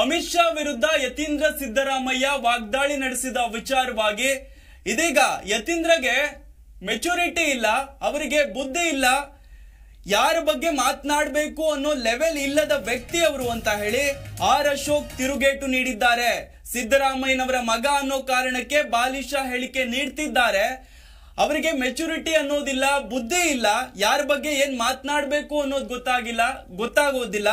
ಅಮಿತ್ ಶಾ ವಿರುದ್ಧ ಯತೀಂದ್ರ ಸಿದ್ದರಾಮಯ್ಯ ವಾಗ್ದಾಳಿ ನಡೆಸಿದ ವಿಚಾರವಾಗಿ ಇದೀಗ ಯತೀಂದ್ರಗೆ ಮೆಚುರಿಟಿ ಇಲ್ಲ, ಅವರಿಗೆ ಬುದ್ಧಿ ಇಲ್ಲ, ಯಾರ ಬಗ್ಗೆ ಮಾತನಾಡಬೇಕು ಅನ್ನೋ ಲೆವೆಲ್ ಇಲ್ಲದ ವ್ಯಕ್ತಿ ಅವರು ಅಂತ ಹೇಳಿ ಆರ್ ಅಶೋಕ್ ತಿರುಗೇಟು ನೀಡಿದ್ದಾರೆ. ಸಿದ್ದರಾಮಯ್ಯನವರ ಮಗ ಅನ್ನೋ ಕಾರಣಕ್ಕೆ ಬಾಲಿಶ ಹೇಳಿಕೆ ನೀಡ್ತಿದ್ದಾರೆ. ಅವರಿಗೆ ಮೆಚುರಿಟಿ ಅನ್ನೋದಿಲ್ಲ, ಬುದ್ಧಿ ಇಲ್ಲ, ಯಾರ ಬಗ್ಗೆ ಏನ್ ಮಾತನಾಡಬೇಕು ಅನ್ನೋದು ಗೊತ್ತಾಗೋದಿಲ್ಲ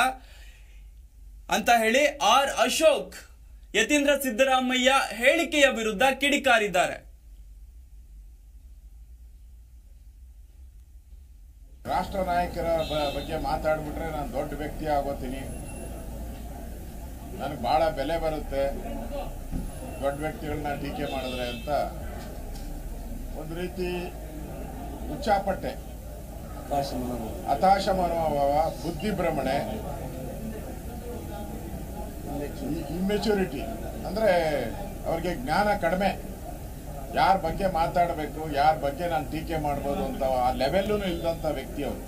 ಅಂತ ಹೇಳಿ ಆರ್ ಅಶೋಕ್ ಯತೀಂದ್ರ ಸಿದ್ದರಾಮಯ್ಯ ಹೇಳಿಕೆಯ ವಿರುದ್ಧ ಕಿಡಿಕಾರಿದ್ದಾರೆ. ರಾಷ್ಟ್ರ ನಾಯಕರ ಬಗ್ಗೆ ಮಾತಾಡ್ಬಿಟ್ರೆ ನಾನು ದೊಡ್ಡ ವ್ಯಕ್ತಿ ಆಗೋತೀನಿ, ನನಗೆ ಬಹಳ ಬೆಲೆ ಬರುತ್ತೆ ದೊಡ್ಡ ವ್ಯಕ್ತಿಗಳನ್ನ ಟೀಕೆ ಮಾಡಿದ್ರೆ ಅಂತ ಒಂದು ರೀತಿ ಉಚ್ಚಾಪಟ್ಟೆ, ಹತಾಶ ಮನೋಭಾವ, ಬುದ್ಧಿ ಭ್ರಮಣೆ, ಇಮ್ಮೆಚುರಿಟಿ ಅಂದ್ರೆ ಅವ್ರಿಗೆ ಜ್ಞಾನ ಕಡಿಮೆ, ಯಾರ ಬಗ್ಗೆ ಮಾತಾಡಬೇಕು, ಯಾರ ಬಗ್ಗೆ ನಾನು ಟೀಕೆ ಮಾಡ್ಬೋದು ಅಂತ ಆ ಲೆವೆಲ್ಲೂ ಇಲ್ಲದಂತ ವ್ಯಕ್ತಿ ಅವರು.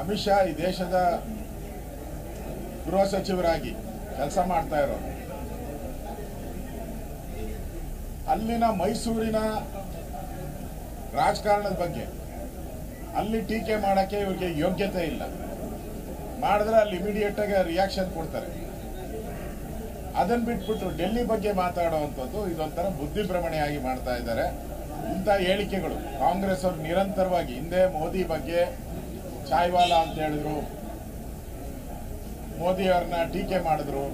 ಅಮಿತ್ ಶಾ ಈ ದೇಶದ ಗೃಹ ಸಚಿವರಾಗಿ ಕೆಲಸ ಮಾಡ್ತಾ ಇರೋರು. ಅಲ್ಲಿನ ಮೈಸೂರಿನ ರಾಜಕಾರಣದ ಬಗ್ಗೆ ಅಲ್ಲಿ ಟೀಕೆ ಮಾಡಕ್ಕೆ ಇವ್ರಿಗೆ ಯೋಗ್ಯತೆ ಇಲ್ಲ. ಮಾಡಿದ್ರೆ ಅಲ್ಲಿ ಇಮಿಡಿಯೇಟ್ ಆಗಿ ರಿಯಾಕ್ಷನ್ ಕೊಡ್ತಾರೆ. ಅದನ್ನ ಬಿಟ್ಬಿಟ್ಟು ಡೆಲ್ಲಿ ಬಗ್ಗೆ ಮಾತಾಡುವಂಥದ್ದು ಇದೊಂಥರ ಬುದ್ಧಿ ಭ್ರಮಣೆಯಾಗಿ ಮಾಡ್ತಾ ಇದ್ದಾರೆ. ಇಂಥ ಹೇಳಿಕೆಗಳು ಕಾಂಗ್ರೆಸ್ ಅವರು ನಿರಂತರವಾಗಿ, ಹಿಂದೆ ಮೋದಿ ಬಗ್ಗೆ ಚಾಯ್ವಾಲಾ ಅಂತ ಹೇಳಿದ್ರು, ಮೋದಿ ಅವ್ರನ್ನ ಟೀಕೆ ಮಾಡಿದ್ರು,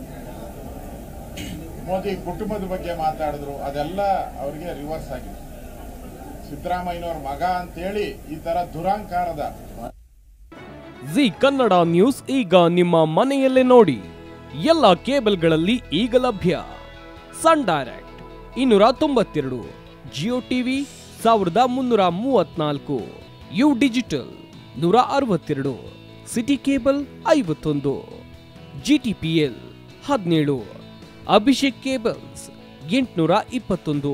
ಮೋದಿ ಕುಟುಂಬದ ಬಗ್ಗೆ ಮಾತಾಡಿದ್ರು, ಅದೆಲ್ಲ ಅವರಿಗೆ ರಿವರ್ಸ್ ಆಗಿದೆ. ಸಿದ್ದರಾಮಯ್ಯನವ್ರ ಮಗ ಅಂತೇಳಿ ಈ ತರ ದುರಾಂಕಾರದ ಜಿ ಕನ್ನಡ ನ್ಯೂಸ್ ಈಗ ನಿಮ್ಮ ಮನೆಯಲ್ಲೇ ನೋಡಿ. ಎಲ್ಲ ಕೇಬಲ್ಗಳಲ್ಲಿ ಈಗ ಲಭ್ಯ. Sun Direct 292, Jio TV 1334, U digital 162, city cable 51, GTPL 17, Abhishek cables 821,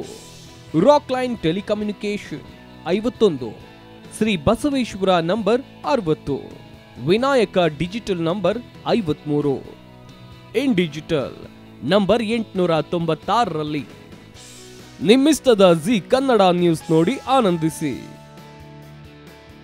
rock line telecommunication 51, Shri Basaveshwara number 60, Vinayaka digital number 53, in digital number 896ರಲ್ಲಿ. ನಿಮ್ಮಿಸ್ತದ ಜಿ ಕನ್ನಡ ನ್ಯೂಸ್ ನೋಡಿ ಆನಂದಿಸಿ.